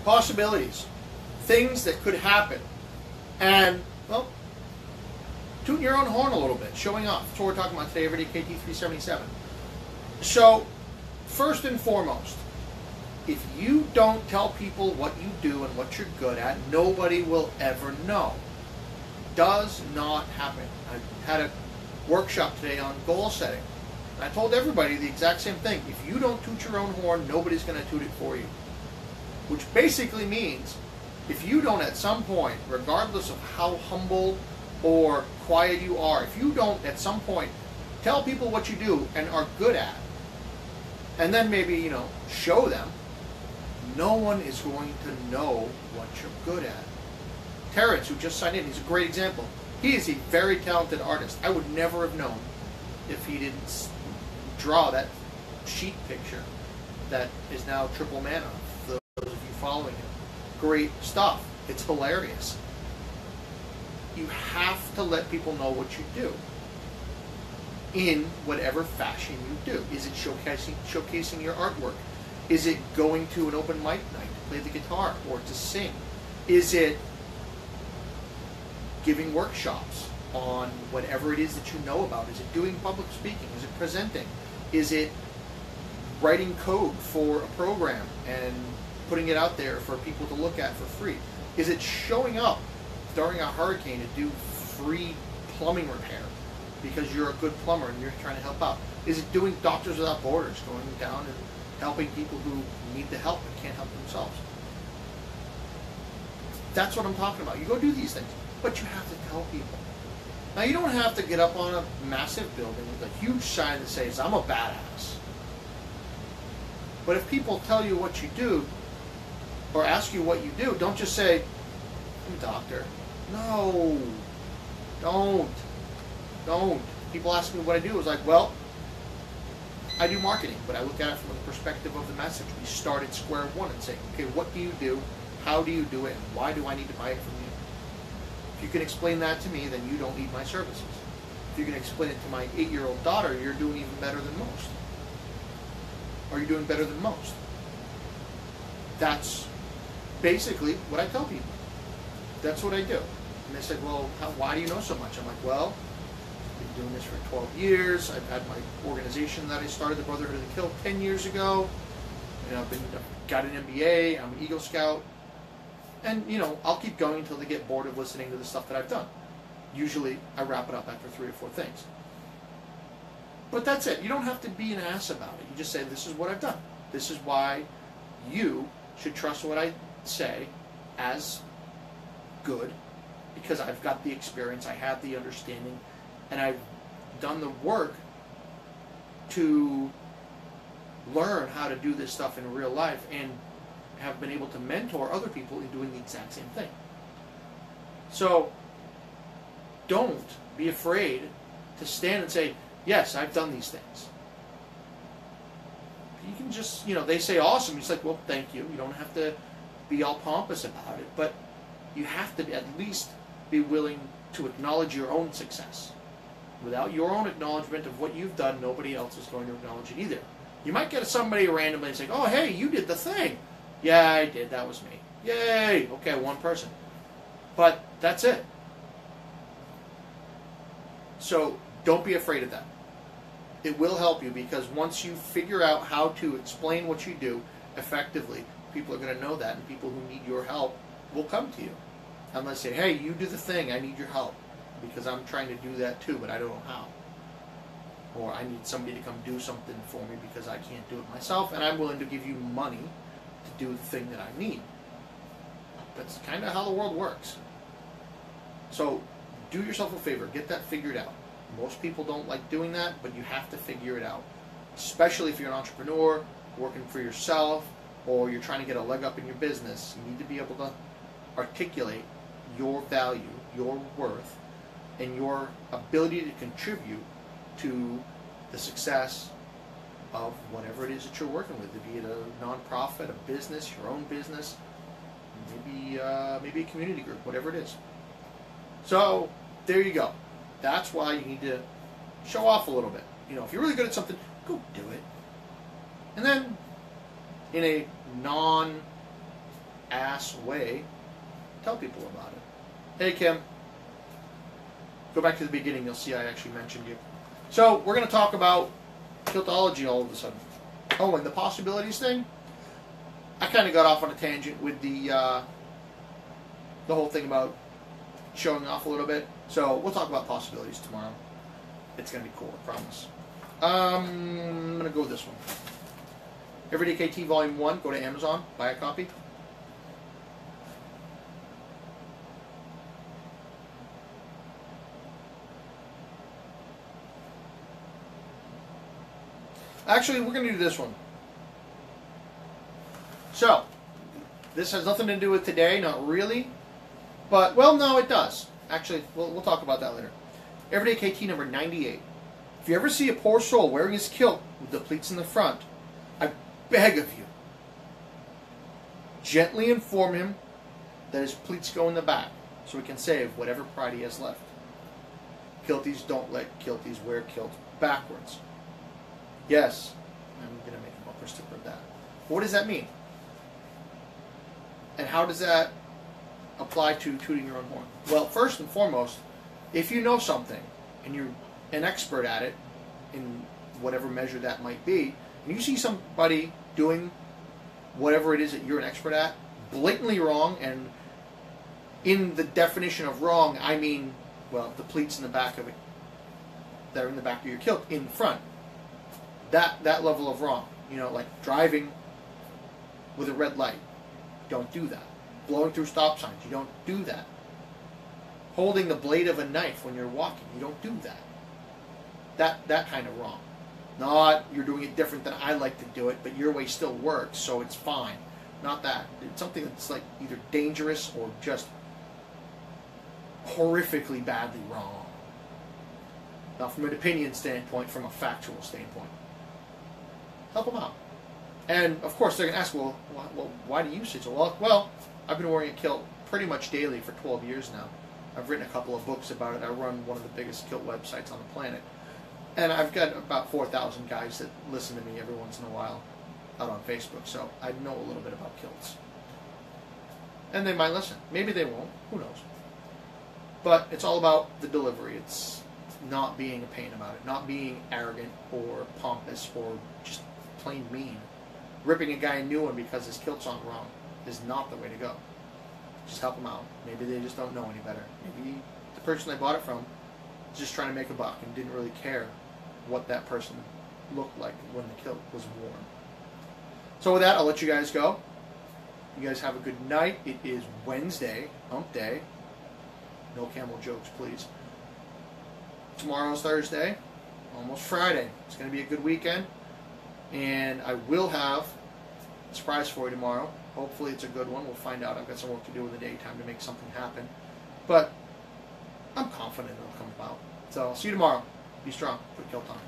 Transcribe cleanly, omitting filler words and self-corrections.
possibilities, things that could happen, and, well, tooting your own horn a little bit, showing off. That's what we're talking about today, everyday KT 377. So, first and foremost, if you don't tell people what you do and what you're good at, nobody will ever know. Does not happen. I had a workshop today on goal setting. I told everybody the exact same thing. If you don't toot your own horn, nobody's going to toot it for you. Which basically means, if you don't at some point, regardless of how humble or quiet you are, if you don't at some point tell people what you do and are good at, and then maybe, show them, no one is going to know what you're good at. Terrence, who just signed in, he's a great example. He is a very talented artist. I would never have known if he didn't draw that sheet picture that is now triple mana. Those of you following him. Great stuff. It's hilarious. You have to let people know what you do in whatever fashion you do. Is it showcasing your artwork? Is it going to an open mic night to play the guitar or to sing? Is it giving workshops on whatever it is that you know about? Is it doing public speaking? Is it presenting? Is it writing code for a program and putting it out there for people to look at for free? Is it showing up during a hurricane to do free plumbing repair because you're a good plumber and you're trying to help out? Is it doing Doctors Without Borders, going down and helping people who need the help and can't help themselves? That's what I'm talking about. You go do these things, but you have to tell people. Now, you don't have to get up on a massive building with a huge sign that says, "I'm a badass." But if people tell you what you do or ask you what you do, don't just say, "I'm a doctor." No. Don't. People ask me what I do. It's like, well, I do marketing, but I look at it from the perspective of the message. We start at square one and say, okay, what do you do? How do you do it? And why do I need to buy it from you? If you can explain that to me, then you don't need my services. If you can explain it to my 8-year-old daughter, you're doing even better than most. Or you're doing better than most. That's basically what I tell people. That's what I do. And they said, well, why do you know so much? I'm like, well, I've been doing this for 12 years. I've had my organization that I started, the Brotherhood of the Kilt, 10 years ago. And I've got an MBA. I'm an Eagle Scout. And, I'll keep going until they get bored of listening to the stuff that I've done. Usually, I wrap it up after 3 or 4 things. But that's it. You don't have to be an ass about it. You just say, this is what I've done. This is why you should trust what I say as good, because I've got the experience, I have the understanding, and I've done the work to learn how to do this stuff in real life and have been able to mentor other people in doing the exact same thing. So don't be afraid to stand and say, yes, I've done these things. You can just, they say awesome. It's like, well, thank you. You don't have to be all pompous about it, but you have to at least be willing to acknowledge your own success. Without your own acknowledgement of what you've done, nobody else is going to acknowledge it either. You might get somebody randomly and say, oh, hey, you did the thing. Yeah, I did. That was me. Yay. Okay, one person. But that's it. So don't be afraid of that. It will help you, because once you figure out how to explain what you do effectively, people are going to know that, and people who need your help will come to you. Unless they say, hey, you do the thing, I need your help, because I'm trying to do that too, but I don't know how. Or I need somebody to come do something for me because I can't do it myself, and I'm willing to give you money to do the thing that I need. That's kind of how the world works. So do yourself a favor, get that figured out. Most people don't like doing that, but you have to figure it out. Especially if you're an entrepreneur, working for yourself, or you're trying to get a leg up in your business. You need to be able to articulate your value, your worth, and your ability to contribute to the success of whatever it is that you're working with, be it a nonprofit, a business, your own business, maybe a community group, whatever it is. So there you go. That's why you need to show off a little bit. If you're really good at something, go do it. And then, in a ass way, tell people about it. Hey, Kim. Go back to the beginning. You'll see I actually mentioned you. So we're going to talk about Kiltology all of a sudden. Oh, and the possibilities thing. I kind of got off on a tangent with the whole thing about showing off a little bit. So we'll talk about possibilities tomorrow. It's going to be cool, I promise. I'm going to go with this one. Everyday KT Volume 1. Go to Amazon. Buy a copy. Actually, we're going to do this one. So, this has nothing to do with today, not really. But, well, no, it does. Actually, we'll talk about that later. Everyday KT number 98. If you ever see a poor soul wearing his kilt with the pleats in the front, I beg of you, gently inform him that his pleats go in the back so he can save whatever pride he has left. Kilties don't let kilties wear kilts backwards. Yes, I'm going to make a bumper sticker of that. What does that mean? And how does that apply to tooting your own horn? Well, first and foremost, if you know something and you're an expert at it, in whatever measure that might be, and you see somebody doing whatever it is that you're an expert at, blatantly wrong, and in the definition of wrong, I mean, well, the pleats in the back of it, that are in the back of your kilt, in front. That level of wrong. You know, like driving with a red light. Don't do that. Blowing through stop signs. You don't do that. Holding the blade of a knife when you're walking. You don't do that. That kind of wrong. Not you're doing it different than I like to do it, but your way still works, so it's fine. Not that. It's something that's like either dangerous or just horrifically badly wrong. Not from an opinion standpoint, from a factual standpoint. Help them out. And, of course, they're going to ask, well, why do you say so? Well, I've been wearing a kilt pretty much daily for 12 years now. I've written a couple of books about it. I run one of the biggest kilt websites on the planet. And I've got about 4,000 guys that listen to me every once in a while out on Facebook. So I know a little bit about kilts. And they might listen. Maybe they won't. Who knows? But it's all about the delivery. It's not being a pain about it. Not being arrogant or pompous or just plain mean. Ripping a guy a new one because his kilt's on wrong is not the way to go. Just help them out. Maybe they just don't know any better. Maybe the person they bought it from is just trying to make a buck and didn't really care what that person looked like when the kilt was worn. So with that, I'll let you guys go. You guys have a good night. It is Wednesday, hump day. No camel jokes, please. Tomorrow's Thursday, almost Friday. It's going to be a good weekend. And I will have a surprise for you tomorrow. Hopefully it's a good one. We'll find out. I've got some work to do in the daytime to make something happen. But I'm confident it'll come about. So I'll see you tomorrow. Be strong. Put kilt on.